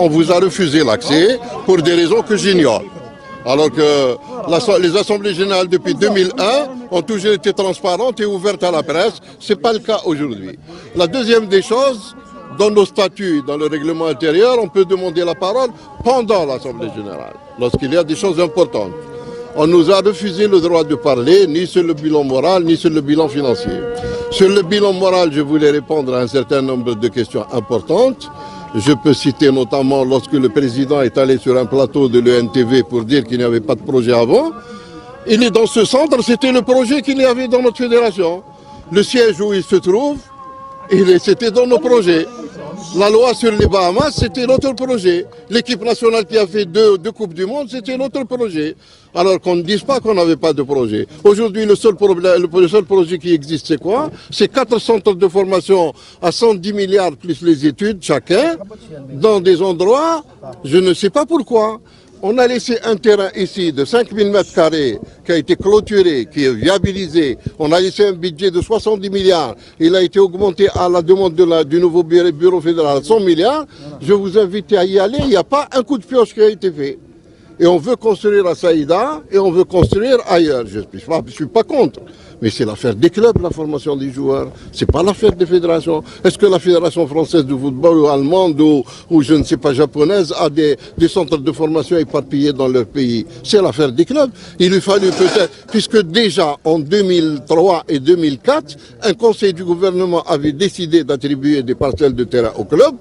on vous a refusé l'accès pour des raisons que j'ignore. Alors que les assemblées générales depuis 2001 ont toujours été transparentes et ouvertes à la presse. Ce n'est pas le cas aujourd'hui. La deuxième des choses, dans nos statuts, dans le règlement intérieur, on peut demander la parole pendant l'assemblée générale, lorsqu'il y a des choses importantes. On nous a refusé le droit de parler, ni sur le bilan moral, ni sur le bilan financier. Sur le bilan moral, je voulais répondre à un certain nombre de questions importantes. Je peux citer notamment lorsque le président est allé sur un plateau de l'ENTV pour dire qu'il n'y avait pas de projet avant. Il est dans ce centre, c'était le projet qu'il y avait dans notre fédération. Le siège où il se trouve, c'était dans nos projets. La loi sur les Bahamas, c'était notre projet. L'équipe nationale qui a fait deux Coupes du Monde, c'était notre projet. Alors qu'on ne dise pas qu'on n'avait pas de projet. Aujourd'hui, le seul projet qui existe, c'est quoi? C'est 4 centres de formation à 110 milliards plus les études, chacun, dans des endroits, je ne sais pas pourquoi. On a laissé un terrain ici de 5000 mètres carrés qui a été clôturé, qui est viabilisé. On a laissé un budget de 70 milliards. Il a été augmenté à la demande du nouveau bureau fédéral à 100 milliards. Je vous invite à y aller. Il n'y a pas un coup de pioche qui a été fait. Et on veut construire à Saïda et on veut construire ailleurs. Je ne suis pas contre. Mais c'est l'affaire des clubs, la formation des joueurs. C'est pas l'affaire des fédérations. Est-ce que la fédération française de football ou allemande ou je ne sais pas japonaise a des centres de formation éparpillés dans leur pays? C'est l'affaire des clubs. Il lui fallu peut-être, puisque déjà en 2003 et 2004, un conseil du gouvernement avait décidé d'attribuer des parcelles de terrain aux clubs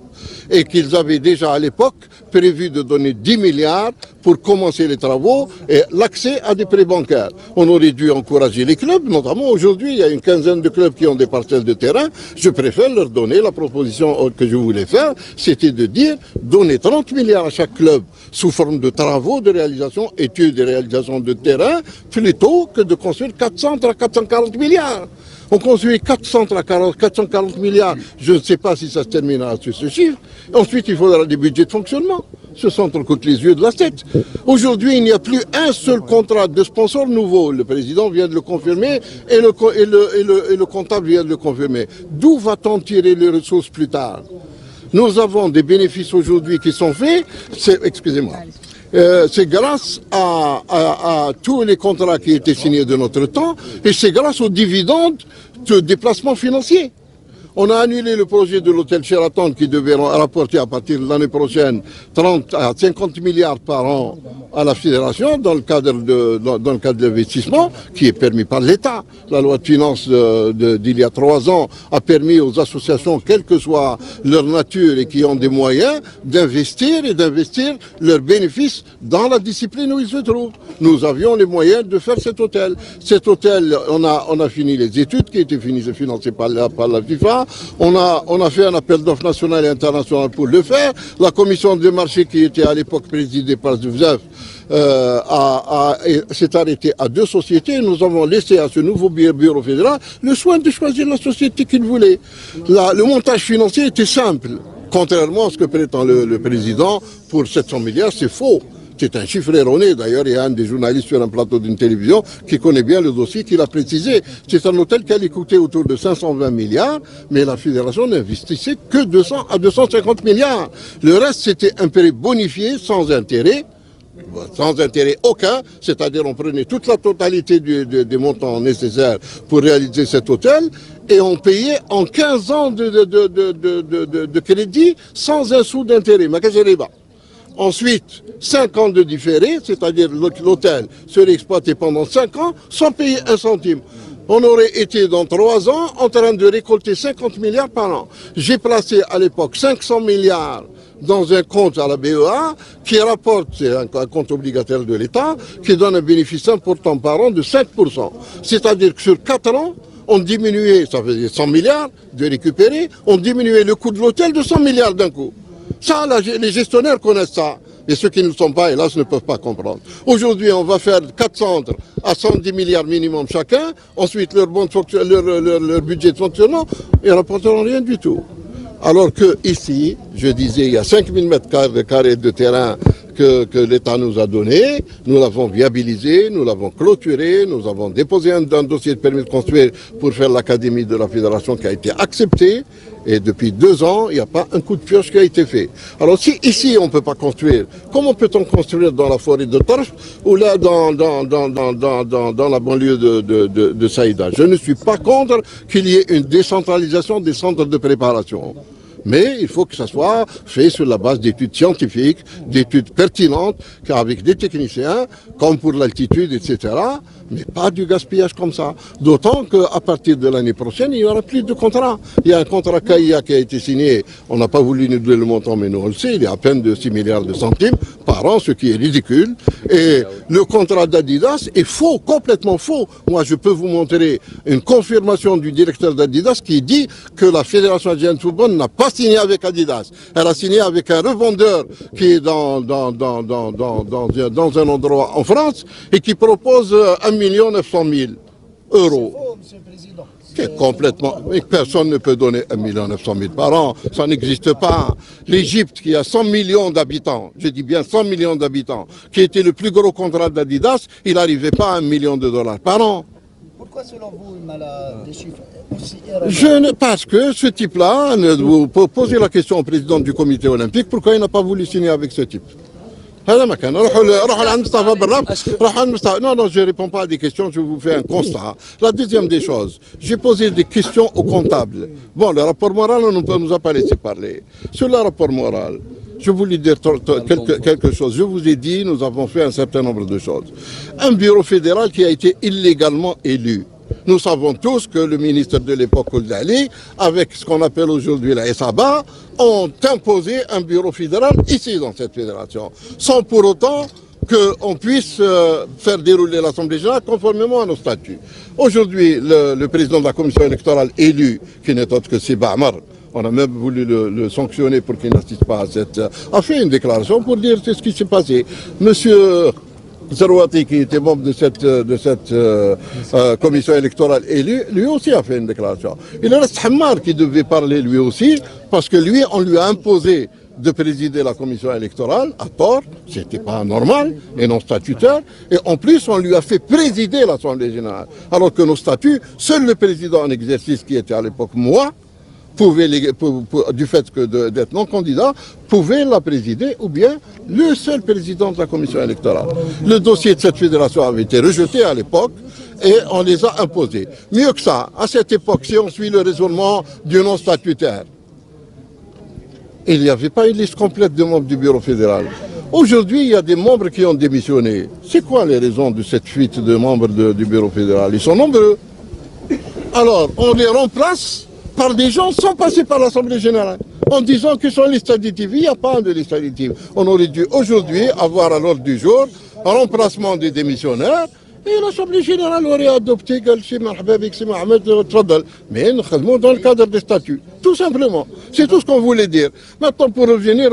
et qu'ils avaient déjà à l'époque prévu de donner 10 milliards pour commencer les travaux et l'accès à des prêts bancaires. On aurait dû encourager les clubs, notamment aujourd'hui, il y a une quinzaine de clubs qui ont des parcelles de terrain. Je préfère leur donner la proposition que je voulais faire, c'était de dire donner 30 milliards à chaque club sous forme de travaux de réalisation, études et réalisations de terrain, plutôt que de construire 400 à 440 milliards. On construit 440 milliards, je ne sais pas si ça se terminera sur ce chiffre. Ensuite, il faudra des budgets de fonctionnement. Ce centre coûte les yeux de la tête. Aujourd'hui, il n'y a plus un seul contrat de sponsor nouveau. Le président vient de le confirmer et le comptable vient de le confirmer. D'où va-t-on tirer les ressources plus tard? Nous avons des bénéfices aujourd'hui qui sont faits. Excusez-moi. C'est grâce à tous les contrats qui étaient signés de notre temps et c'est grâce aux dividendes de déplacements financiers. On a annulé le projet de l'hôtel Sheraton qui devait rapporter à partir de l'année prochaine 30 à 50 milliards par an à la fédération dans le cadre de l'investissement qui est permis par l'État. La loi de finances d'il y a 3 ans a permis aux associations, quelle que soit leur nature et qui ont des moyens, d'investir leurs bénéfices dans la discipline où ils se trouvent. Nous avions les moyens de faire cet hôtel. Cet hôtel, on a fini les études qui étaient financées par la FIFA. On a fait un appel d'offres national et international pour le faire. La commission des marchés qui était à l'époque présidée par Zevzef s'est arrêtée à 2 sociétés. Nous avons laissé à ce nouveau bureau fédéral le soin de choisir la société qu'il voulait. Le montage financier était simple. Contrairement à ce que prétend le président, pour 700 milliards, c'est faux. C'est un chiffre erroné. D'ailleurs, il y a un des journalistes sur un plateau d'une télévision qui connaît bien le dossier, qui l'a précisé. C'est un hôtel qui allait coûter autour de 520 milliards, mais la fédération n'investissait que 200 à 250 milliards. Le reste, c'était un prêt bonifié, sans intérêt aucun, c'est-à-dire on prenait toute la totalité des montants nécessaires pour réaliser cet hôtel et on payait en 15 ans de crédit sans un sou d'intérêt. Ensuite, 5 ans de différé, c'est-à-dire l'hôtel serait exploité pendant 5 ans sans payer un centime. On aurait été dans 3 ans en train de récolter 50 milliards par an. J'ai placé à l'époque 500 milliards dans un compte à la BEA qui rapporte, c'est un compte obligataire de l'État, qui donne un bénéfice important par an de 5%. C'est-à-dire que sur 4 ans, on diminuait, ça faisait 100 milliards de récupérer, on diminuait le coût de l'hôtel de 100 milliards d'un coup. Ça, les gestionnaires connaissent ça. Et ceux qui ne sont pas, hélas, ne peuvent pas comprendre. Aujourd'hui, on va faire 4 centres à 110 milliards minimum chacun. Ensuite, leur budget de fonctionnement, ils ne rapporteront rien du tout. Alors que ici, je disais, il y a 5000 mètres carrés de terrain que l'État nous a donné. Nous l'avons viabilisé, nous l'avons clôturé, nous avons déposé un dossier de permis de construire pour faire l'académie de la fédération qui a été accepté. Et depuis 2 ans, il n'y a pas un coup de pioche qui a été fait. Alors si ici on ne peut pas construire, comment peut-on construire dans la forêt de Tarf ou là dans la banlieue de Saïda? Je ne suis pas contre qu'il y ait une décentralisation des centres de préparation. Mais il faut que ça soit fait sur la base d'études scientifiques, d'études pertinentes, avec des techniciens, comme pour l'altitude, etc. Mais pas du gaspillage comme ça. D'autant qu'à partir de l'année prochaine, il n'y aura plus de contrat. Il y a un contrat CAIA qui a été signé. On n'a pas voulu nous donner le montant, mais nous on le sait. Il est à peine de 6 milliards de centimes par an, ce qui est ridicule. Et le contrat d'Adidas est faux, complètement faux. Moi, je peux vous montrer une confirmation du directeur d'Adidas qui dit que la Fédération algérienne de football n'a pas signé avec Adidas. Elle a signé avec un revendeur qui est dans un endroit en France et qui propose 1 900 000 euros. C'est complètement... Personne ne peut donner 1 900 000 par an. Ça n'existe pas. L'Égypte, qui a 100 millions d'habitants, je dis bien 100 millions d'habitants, qui était le plus gros contrat d'Adidas, il n'arrivait pas à 1 million de dollars par an. Pourquoi selon vous il a des chiffres aussi Parce que ce type-là, vous posez la question au président du comité olympique, pourquoi il n'a pas voulu signer avec ce type? Non, non, je ne réponds pas à des questions, je vous fais un constat. La deuxième des choses, j'ai posé des questions aux comptables. Bon, le rapport moral, on ne nous a pas laissé parler. Sur le rapport moral, je voulais dire quelque chose. Je vous ai dit, nous avons fait un certain nombre de choses. Un bureau fédéral qui a été illégalement élu. Nous savons tous que le ministre de l'époque, Oldali, avec ce qu'on appelle aujourd'hui la SABA, ont imposé un bureau fédéral ici dans cette fédération, sans pour autant qu'on puisse faire dérouler l'Assemblée générale conformément à nos statuts. Aujourd'hui, le président de la commission électorale élu, qui n'est autre que Siba Amar, on a même voulu le sanctionner pour qu'il n'assiste pas à cette... a fait une déclaration pour dire ce qui s'est passé. Monsieur Zerouati, qui était membre de cette commission électorale élue, lui aussi a fait une déclaration. Il reste Hammar qui devait parler lui aussi, parce que lui, on lui a imposé de présider la commission électorale, à tort, c'était pas normal, et non statutaire, et en plus on lui a fait présider l'Assemblée générale. Alors que nos statuts, seul le président en exercice, qui était à l'époque moi, du fait d'être non candidat, pouvait la présider, ou bien le seul président de la commission électorale. Le dossier de cette fédération avait été rejeté à l'époque et on les a imposés. Mieux que ça, à cette époque, si on suit le raisonnement du non statutaire, il n'y avait pas une liste complète de membres du bureau fédéral. Aujourd'hui, il y a des membres qui ont démissionné. C'est quoi les raisons de cette fuite de membres du bureau fédéral? Ils sont nombreux. Alors, on les remplace par des gens sans passer par l'Assemblée générale, en disant qu'ils sont liste additive. Il n'y a pas de liste additive. On aurait dû aujourd'hui avoir à l'ordre du jour un remplacement des démissionnaires et l'Assemblée générale aurait adopté mais nous dans le cadre des statuts, tout simplement. C'est tout ce qu'on voulait dire. Maintenant, pour revenir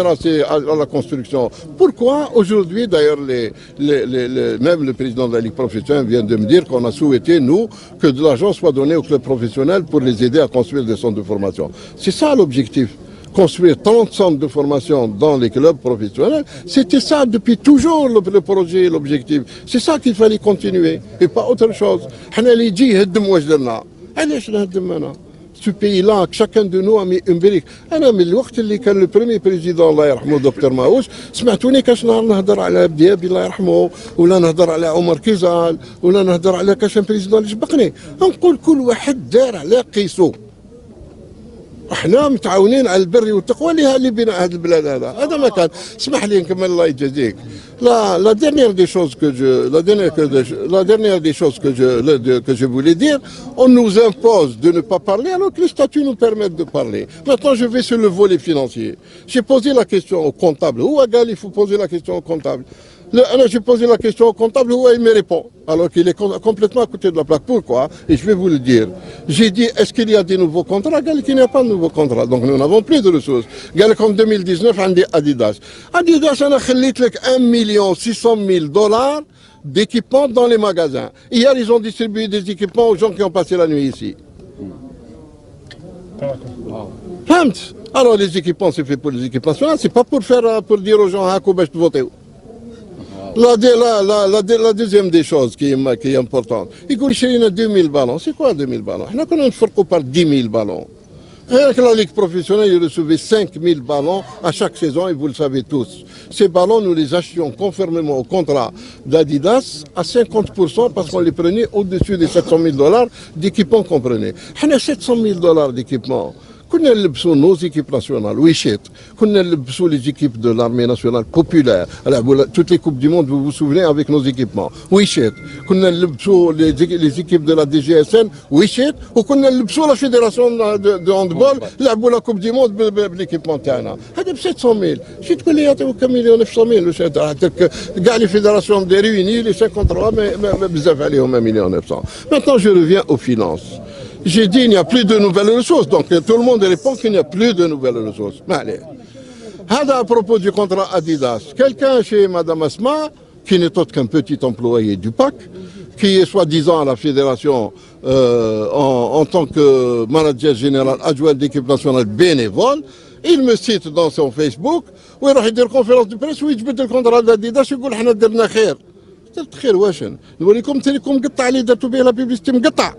à la construction, pourquoi aujourd'hui, d'ailleurs, même le président de la Ligue professionnelle vient de me dire qu'on a souhaité, nous, que de l'argent soit donné aux clubs professionnels pour les aider à construire des centres de formation. C'est ça l'objectif. Construire 30 centres de formation dans les clubs professionnels, c'était ça depuis toujours le projet, l'objectif. C'est ça qu'il fallait continuer et pas autre chose. Ce pays-là, chacun de nous a mis une brique. أنا من الوقت اللي كان le premier président الله يرحمه دكتور ماوش سمعتوني كاش نهضر على بديابي الله يرحمه ولا نهضر على عمر كيزال ولا نهضر على كاش بريزيدون اللي سبقني. نقول كل واحد دار على قيسو. احنا متعاونين على البر والتقوى اللي بناء هذه البلاد هذا ما كان. اسمح لي نكمل الله يجازيك. La dernière des choses que je voulais dire, on nous impose de ne pas parler alors que les statuts nous permettent de parler. Maintenant, je vais sur le volet financier. J'ai posé la question au comptable. Où il faut poser la question au comptable. J'ai posé la question au comptable, où il me répond, alors qu'il est complètement à côté de la plaque. Pourquoi? Et je vais vous le dire. J'ai dit, est-ce qu'il y a des nouveaux contrats? Il n'y a pas de nouveaux contrats. Donc nous n'avons plus de ressources. En 2019, on dit Adidas. Adidas, on a خليت لك 1 600 000 $ d'équipements dans les magasins. Hier, ils ont distribué des équipements aux gens qui ont passé la nuit ici. Alors les équipements, c'est fait pour les équipements. C'est pas pour dire aux gens, à quoi je voter. La deuxième des choses qui est importante, il dit qu'il y a 2000 ballons. C'est quoi 2000 ballons? On a un farq par 10 000 ballons. Avec la Ligue professionnelle, il recevait 5 000 ballons à chaque saison et vous le savez tous. Ces ballons, nous les achetions conformément au contrat d'Adidas à 50% parce qu'on les prenait au-dessus des 700 000 $ d'équipement qu'on prenait. On a 700 000 $ d'équipement. كنا نلبسوا nos équipes nationales ويشيت كنا نلبسوا les équipes de l'armée nationale populaire toutes les coupes du monde vous vous souvenez avec nos équipements ويشيت كنا نلبسوا les équipes de la DGSN ويشيت وكنا نلبسوا la fédération de handball لعبوا la coupe du monde بالايكيبمون تاعنا هذا ب 700 000 شي تقول لي يعطيو كم مليون 900 000 كاع les fédérations des réunis les 53 mais بزاف عليهم 1 million 900 maintenant je reviens aux finances. J'ai dit qu'il n'y a plus de nouvelles ressources. Donc tout le monde répond qu'il n'y a plus de nouvelles ressources. Mais allez. À propos du contrat Adidas, quelqu'un chez Madame Asma, qui n'est autre qu'un petit employé du PAC, qui est soi-disant à la fédération en tant que manager général adjoint d'équipe nationale bénévole, il me cite dans son Facebook, où il y a une conférence de presse où il dit le contrat d'Adidas, il dit qu'on a درنا خير. خير واش؟ نقول لكم تريكم مقطع اللي درتوا به لا بيبليستي مقطع.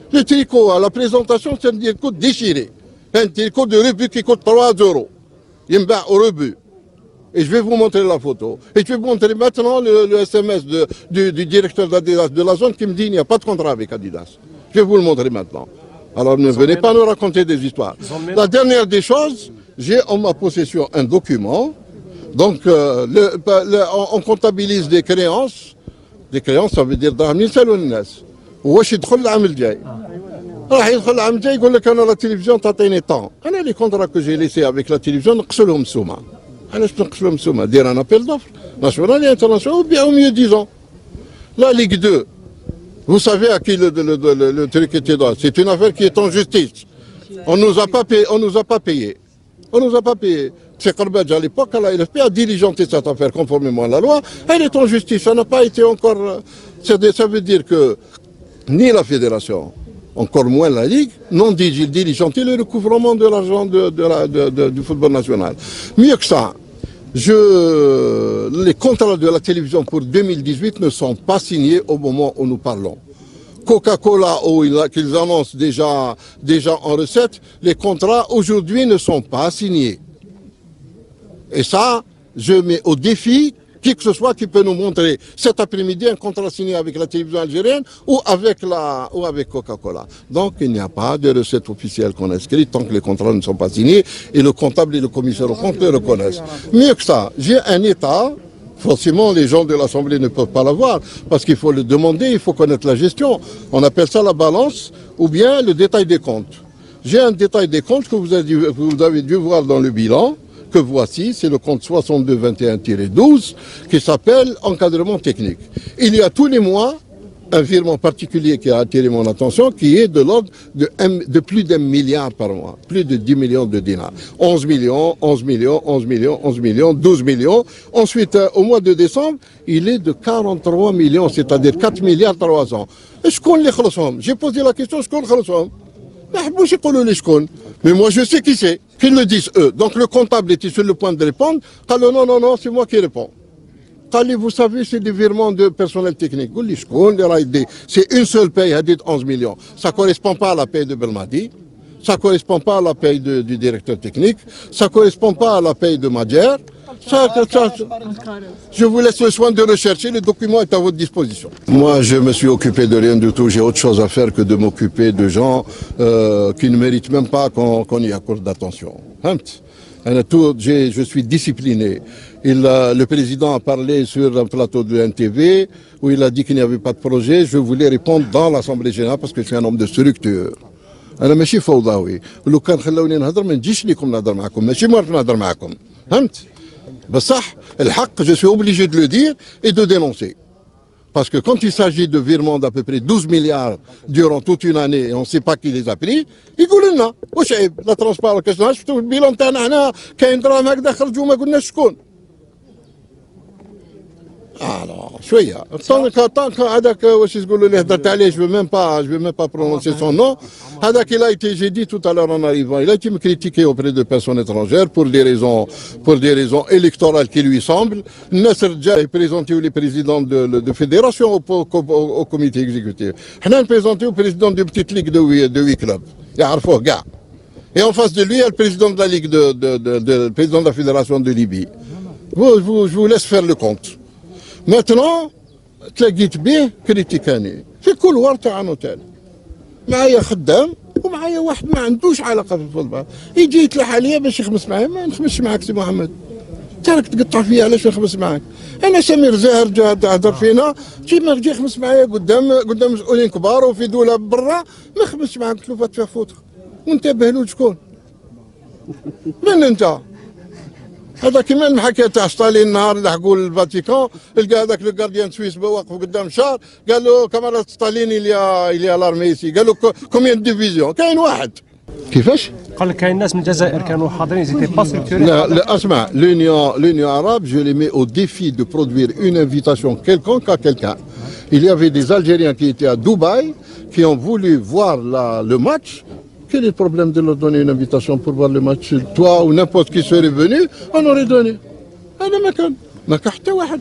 Le tricot, à la présentation, c'est un tricot déchiré. Un tricot de rebut qui coûte 3 €. Il me bat au rebut. Et je vais vous montrer la photo. Et je vais vous montrer maintenant le SMS du directeur d'Adidas de la zone qui me dit qu'il n'y a pas de contrat avec Adidas. Je vais vous le montrer maintenant. Alors ne venez pas nous raconter des histoires. La dernière des choses, j'ai en ma possession un document. Donc on comptabilise des créances. Des créances, ça veut dire d'Amil Salounas. واش يدخل العام الجاي راح يدخل العام الجاي يقول لك انا لا تلفزيون تعطيني طون انا لي كونترا كو جي ليسي افيك لا تلفزيون نقص لهم السومه علاش نقص لهم السومه دير ان ابيل دوفر ناسيونال اي انترناسيونال وبيعوا ميو ديزون لا ليغ 2 vous savez à qui le truc était droit c'est une affaire qui est en justice on nous a pas payé c'est Karbadj à l'époque, la LFP a diligenté cette affaire conformément à la loi, elle est en justice, ça n'a pas été encore... Ça veut dire que ni la fédération, encore moins la Ligue, n'ont diligenté le recouvrement de l'argent du football national. Mieux que ça, les contrats de la télévision pour 2018 ne sont pas signés au moment où nous parlons. Coca-Cola, qu'ils annoncent déjà en recette, les contrats aujourd'hui ne sont pas signés. Et ça, je mets au défi qui que ce soit qui peut nous montrer cet après-midi un contrat signé avec la télévision algérienne ou avec Coca-Cola. Donc il n'y a pas de recette officielle qu'on inscrit tant que les contrats ne sont pas signés et le comptable et le commissaire au compte le reconnaissent. Mieux que ça, j'ai un état. Forcément, les gens de l'Assemblée ne peuvent pas l'avoir parce qu'il faut le demander, il faut connaître la gestion. On appelle ça la balance ou bien le détail des comptes. J'ai un détail des comptes que vous avez dû voir dans le bilan. Que voici, c'est le compte 6221-12 qui s'appelle encadrement technique. Il y a tous les mois un virement particulier qui a attiré mon attention qui est de l'ordre de plus d'1 milliard par mois, plus de 10 millions de dinars. 11 millions, 11 millions, 11 millions, 11 millions, 12 millions. Ensuite, au mois de décembre, il est de 43 millions, c'est-à-dire 4 milliards 3 ans. J'ai posé la question, mais moi je sais qui c'est, qu'ils le disent eux. Donc le comptable était sur le point de répondre. Non, c'est moi qui réponds. Vous savez, c'est des virements de personnel technique. C'est une seule paye à 11 millions. Ça ne correspond pas à la paye de Belmadi. Ça ne correspond pas à la paye du directeur technique. Ça ne correspond pas à la paye de Madjer. Je vous laisse le soin de rechercher, le document est à votre disposition. Moi, je me suis occupé de rien du tout, j'ai autre chose à faire que de m'occuper de gens qui ne méritent même pas qu'on y accorde d'attention. Je suis discipliné. Le président a parlé sur un plateau de NTV où il a dit qu'il n'y avait pas de projet. Je voulais répondre dans l'Assemblée générale parce que je suis un homme de structure. أنا ماشي فوضوي ولو كان خلوني نهضر ما نجيش ليكم نهضر معكم ماشي معرف نهضر معكم فهمت بصح الحق je suis obligé de le dire et de dénoncer parce que quand il s'agit de virements d'à peu près 12 milliards durant toute une année et on ne sait pas qui les a pris يقول لنا واش عيب لا ترونسبارون كاش شفتوا البيلون تاعنا هنا كاين دراهم هكذا خرجوا ما قلناش شكون شويه طونك هذاك واش تقولوا لي هضرت عليه جو ميم با برونونسي سون نو هذاك il a été j'ai dit tout à l'heure en arrivant il a été me critiquer auprès de personnes étrangères pour des raisons électorales qui lui semblent الناس رجال يبريزونتيو لي بريزيدون de fédération au comité exécutif حنا نبريزونتيو président de petite ligue de 8 clubs يعرفوه كاع et en face de lui il y a le président de la ligue le président de la fédération de Libye je vous laisse faire le compte. Maintenant تلاقيت به كريتيكاني في كل ور تاع نوتيل معايا خدام ومعايا واحد ما عندوش علاقه في الفوتبال يجي يتلاح عليا باش يخمس معايا ما نخمسش معاك سي محمد انت راك تقطع فيا علاش نخمس معاك انا سمير زاهر جا هضر فينا ما تجي يخمس معايا قدام مسؤولين كبار وفي دوله برا ما نخمسش معاك تلوفات فيها فوتر وانت بهلول شكون من انت هذا كيما المحاكاه تاع ستالين النهار اللي حكوا الفاتيكان لقى هذاك لو غارديان سويس واقف قدام شار قال له كامارات ستالين الى لارميسي قال له كوميان ديفيزيون كاين واحد كيفاش؟ قال لك كاين ناس من الجزائر كانوا حاضرين زيتي با ستركتوري لا اسمع l'Union arabe je les mets au défi de produire une invitation quelconque à quelqu'un il y avait des Algériens qui étaient à Dubaï qui ont voulu voir le match. Quel est le problème de leur donner une invitation pour voir le match? Toi ou n'importe qui serait venu, on aurait donné. هذا ما كان حتى واحد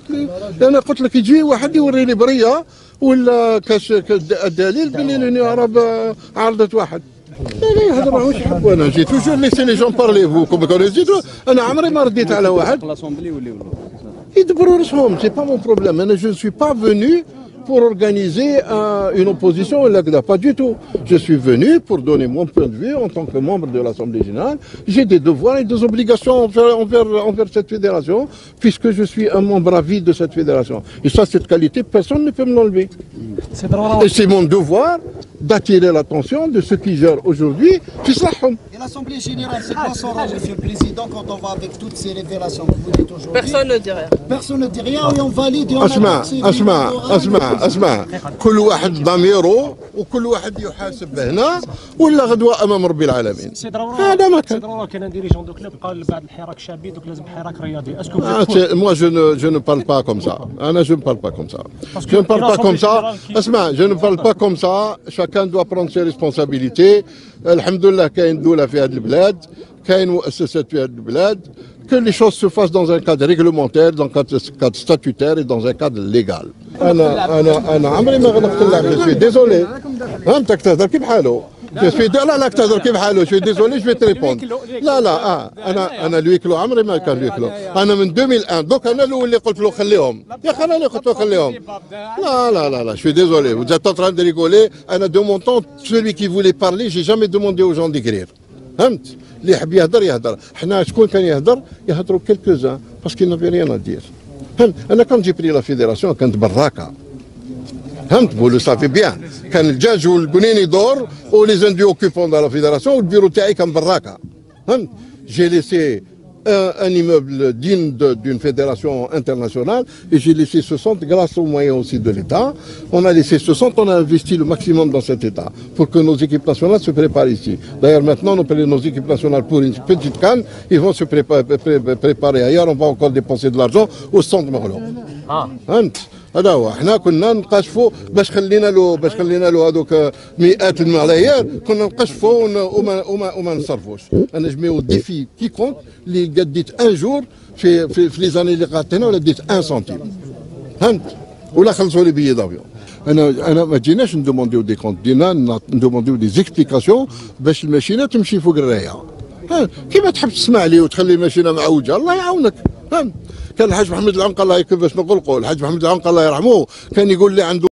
انا قلت لك يجي واحد يوريني بريه ولا كاش الدليل بلي l'Union arabe عرضت واحد. لا يهضروا واش يحبوا انا جي توجور ليسي لي جون بارلي فو كوم كونيزيتو انا عمري ما رديت على واحد. يدبروا راسهم سي با مون بروبليم انا جو سوي با فونو pour organiser une opposition au Lagda. Pas du tout. Je suis venu pour donner mon point de vue en tant que membre de l'Assemblée générale. J'ai des devoirs et des obligations envers cette fédération, puisque je suis un membre à vie de cette fédération. Et ça, cette qualité, personne ne peut me l'enlever. Et c'est mon devoir d'attirer l'attention de ceux qui gèrent aujourd'hui. Et l'Assemblée générale, c'est quoi son rôle, Monsieur le Président, quand on va avec toutes ces révélations que vous dites aujourd'hui? Personne ne dit rien. Personne ne dit rien et on valide et on اسمع كل واحد ضميره وكل واحد يحاسب هنا ولا غدوه امام رب العالمين هذا ما كان ضروري كان ديريجون دو كلوب قال بعد الحراك شعبي دوك لازم حراك رياضي اسكو moi je ne parle pas comme ça انا je ne parle pas comme ça je ne parle pas comme ça اسمع je ne parle pas comme ça chacun doit prendre ses responsabilités الحمد لله كاين دوله في هذه البلاد كاين مؤسسات في هذه البلاد que les choses se fassent dans un cadre réglementaire, dans un cadre statutaire et dans un cadre légal. أنا عمري ما غلقت اللعبة. Je suis désolé. فهمتك تهضر كيف حاله. Je suis لا تهضر كيف حاله. Je suis désolé, je vais te répondre. لا أنا لوي كلو عمري ما كان لوي كلو. أنا من 2001 دوك أنا اللي قلت له خليهم. يا أخي أنا اللي قلت له خليهم. لا je suis désolé. Vous êtes en train de rigoler. أنا de mon temps celui qui voulait parler, j'ai jamais demandé aux gens d'écrire. فهمت؟ اللي يحب يهضر حنا شكون كان يهضروا كيلكوزان باسكو نافي ريان ا دير فهمت انا كنت جي بري لا فيديراسيون كانت براكه فهمت بولو صافي بيان كان الدجاج والقنيني دور ولي زاندي اوكيبون دو لا فيديراسيون والبيرو تاعي كان براكه فهمت جي ليسي un immeuble digne d'une fédération internationale et j'ai laissé 60 grâce aux moyens aussi de l'État. On a laissé 60, on a investi le maximum dans cet État pour que nos équipes nationales se préparent ici. D'ailleurs maintenant nos équipes nationales pour une petite canne, ils vont se préparer ailleurs, on va encore dépenser de l'argent au centre Maghloub. هذا هو احنا كنا نقاشفوا باش خلينا له هذوك مئات الملايير كنا نقاشفوا وما نصرفوش انا جميو ديفي كي كونت اللي قديت ان جور في لي زاني اللي قعدتنا ولا ديت 1 سنتيم فهمت ولا خلصوا لي بيي دافيون انا ما جيناش ندومونديو دي كونت دينا ندومونديو دي زيكسبليكاسيون باش الماشينه تمشي فوق الرايه كيما تحب تسمع لي وتخلي الماشينه معوجه الله يعاونك فهمت كان الحاج محمد العنقه الله يكفي باش نغلقوا الحاج محمد العنقه الله يرحمه كان يقول لي عنده